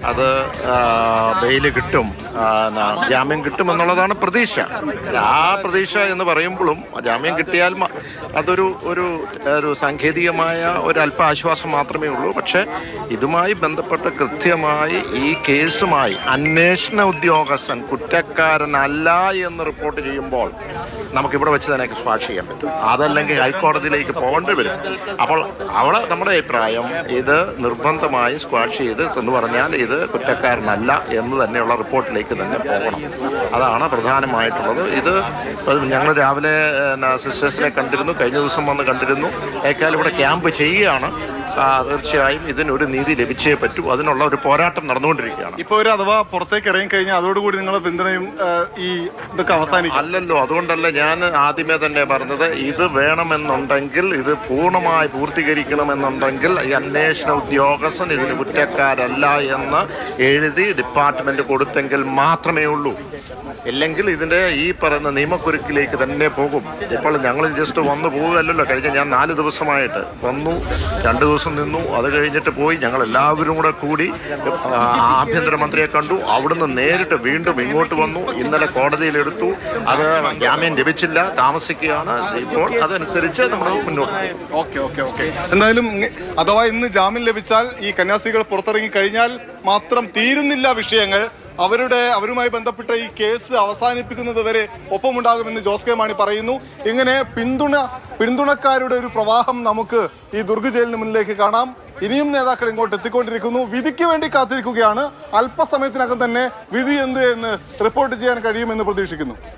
അത് ബെയില് കിട്ടും, ജാമ്യം കിട്ടുമെന്നുള്ളതാണ് പ്രതീക്ഷ. ആ പ്രതീക്ഷ എന്ന് പറയുമ്പോഴും ജാമ്യം കിട്ടിയാൽ അതൊരു ഒരു സാങ്കേതികമായ ഒരു അല്പ ആശ്വാസം മാത്രമേ ഉള്ളൂ. പക്ഷേ ഇതുമായി ബന്ധപ്പെട്ട് കൃത്യമായി ഈ കേസുമായി അന്വേഷണ ഉദ്യോഗസ്ഥൻ കുറ്റക്കാരനല്ല എന്ന് റിപ്പോർട്ട് ചെയ്യുമ്പോൾ നമുക്കിവിടെ വെച്ച് തന്നെ സ്ക്വാഷ് ചെയ്യാൻ പറ്റും. അതല്ലെങ്കിൽ ഹൈക്കോടതിയിലേക്ക് പോകേണ്ടി വരും. അപ്പോൾ അവിടെ നമ്മുടെ അഭിപ്രായം ഇത് നിർബന്ധമായി സ്ക്വാഷ് ചെയ്ത് എന്ന് പറഞ്ഞാൽ ഇത് കുറ്റക്കാരനല്ല എന്ന് തന്നെയുള്ള റിപ്പോർട്ടിലേക്ക് തന്നെ പോകണം. അതാണ് പ്രധാനമായിട്ടുള്ളത്. ഇത് ഞങ്ങൾ രാവിലെ സിസ്റ്റേഴ്സിനെ കണ്ടിരുന്നു, കഴിഞ്ഞ ദിവസം വന്ന് കണ്ടിരുന്നു. ഏക്കാലും ഇവിടെ ക്യാമ്പ് ചെയ്യുകയാണ്. തീർച്ചയായും ഇതിനൊരു നീതി ലഭിച്ചേ പറ്റൂ. അതിനുള്ള ഒരു പോരാട്ടം നടന്നുകൊണ്ടിരിക്കുകയാണ്. ഇപ്പോൾ ഒരു അഥവാ പുറത്തേക്ക് ഇറങ്ങി കഴിഞ്ഞാൽ അതോടുകൂടി നിങ്ങളുടെ പിന്തുണയും ഈ ഇതൊക്കെ അവസാനിക്കും അല്ലല്ലോ. അതുകൊണ്ടല്ല ഞാൻ ആദ്യമേ തന്നെ പറഞ്ഞത്, ഇത് വേണമെന്നുണ്ടെങ്കിൽ, ഇത് പൂർണ്ണമായി പൂർത്തീകരിക്കണമെന്നുണ്ടെങ്കിൽ ഈ അന്വേഷണ ഉദ്യോഗസ്ഥൻ ഇതിന് കുറ്റക്കാരല്ല എന്ന് എഴുതി ഡിപ്പാർട്ട്മെന്റ് കൊടുത്തെങ്കിൽ മാത്രമേ ഉള്ളൂ. ഇല്ലെങ്കിൽ ഇതിൻ്റെ ഈ പറയുന്ന നിയമക്കുരുക്കിലേക്ക് തന്നെ പോകും. ഇപ്പോൾ ഞങ്ങൾ ജസ്റ്റ് വന്നു പോകുകയല്ലല്ലോ. കഴിഞ്ഞ ഞാൻ 4 ദിവസമായിട്ട് വന്നു, 2 ദിവസം നിന്നു, അത് കഴിഞ്ഞിട്ട് പോയി. ഞങ്ങൾ എല്ലാവരും കൂടെ കൂടി ആഭ്യന്തരമന്ത്രിയെ കണ്ടു. അവിടുന്ന് നേരിട്ട് വീണ്ടും ഇങ്ങോട്ട് വന്നു. ഇന്നലെ കോടതിയിലെടുത്തു. അത് ജാമ്യം ലഭിച്ചില്ല, താമസിക്കുകയാണ്. ഇപ്പോൾ അതനുസരിച്ച് നമ്മൾ മുന്നോട്ട്. ഓക്കെ. എന്തായാലും അഥവാ ഇന്ന് ജാമ്യം ലഭിച്ചാൽ ഈ കന്യാസ്ത്രീകൾ പുറത്തിറങ്ങി കഴിഞ്ഞാൽ മാത്രം തീരുന്നില്ല വിഷയങ്ങൾ. അവരുമായി ബന്ധപ്പെട്ട ഈ കേസ് അവസാനിപ്പിക്കുന്നത് വരെ ഒപ്പമുണ്ടാകുമെന്ന് ജോസ് കെ മാണി പറയുന്നു. ഇങ്ങനെ പിന്തുണക്കാരുടെ ഒരു പ്രവാഹം നമുക്ക് ഈ ദുർഗ് ജയിലിന് മുന്നിലേക്ക് കാണാം. ഇനിയും നേതാക്കൾ ഇങ്ങോട്ട് എത്തിക്കൊണ്ടിരിക്കുന്നു. വിധിക്ക് വേണ്ടി കാത്തിരിക്കുകയാണ്. അല്പസമയത്തിനകം തന്നെ വിധി എന്ത് എന്ന് റിപ്പോർട്ട് ചെയ്യാൻ കഴിയുമെന്ന് പ്രതീക്ഷിക്കുന്നു.